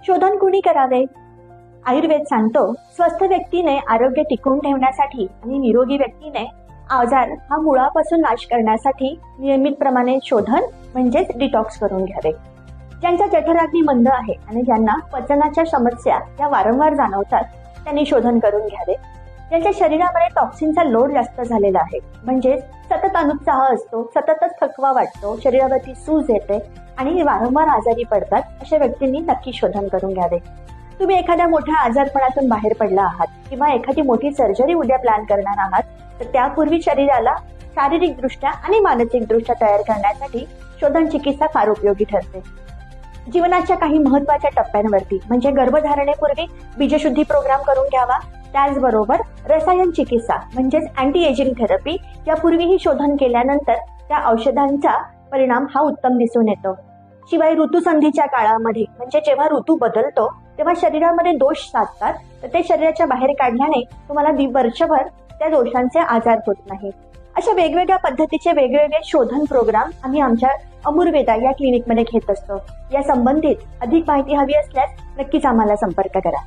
शोधन कुणी करावे? आयुर्वेद सांगतो, स्वस्थ व्यक्तीने आरोग्य टिकवून ठेवण्यासाठी आणि निरोगी व्यक्तीने आजार हा मुळापासून नाश करण्यासाठी नियमितप्रमाणे शोधन म्हणजेच डिटॉक्स करून घ्यावे. ज्यांच्या जठराग्नी मंद आहे आणि ज्यांना पचनाच्या समस्या या वारंवार जाणवतात त्यांनी शोधन करून घ्यावे. ज्यांच्या शरीरामध्ये टॉक्सिनचा लोड जास्त झालेला आहे, म्हणजे सतत अनुत्साह असतो, सततच थकवा वाटतो, शरीरावरती सूज येते आणि वारंवार आजारी पडतात, अशा व्यक्तींनी नक्की शोधन करून घ्यावे. तुम्ही एखाद्या मोठ्या आजारपणातून बाहेर पडला आहात किंवा एखादी मोठी सर्जरी उद्या प्लॅन करणार आहात, तर त्यापूर्वी शरीराला शारीरिकदृष्ट्या आणि मानसिकदृष्ट्या तयार करण्यासाठी शोधन चिकित्सा फार उपयोगी ठरते. जीवनाच्या काही महत्वाच्या टप्प्यांवरती म्हणजे गर्भधारणेपूर्वी बीजशुद्धी प्रोग्राम करून घ्यावा. त्याचबरोबर रसायन चिकित्सा म्हणजेच अँटी एजिंग थेरपी यापूर्वीही शोधन केल्यानंतर त्या औषधांचा परिणाम हा उत्तम दिसून येतो. शिवाय ऋतुसंधीच्या काळामध्ये म्हणजे जेव्हा ऋतू बदलतो तेव्हा शरीरामध्ये दोष साधतात, तर ते शरीराच्या बाहेर काढल्याने तुम्हाला वर्षभर त्या दोषांचे आजार होत नाहीत. अशा वेगवेगळ्या पद्धतीचे वेगवेगळे शोधन प्रोग्राम आम्ही आमच्या अमूर्वेदा या क्लिनिकमध्ये घेत असतो. या संबंधित अधिक माहिती हवी असल्यास नक्कीच आम्हाला संपर्क करा.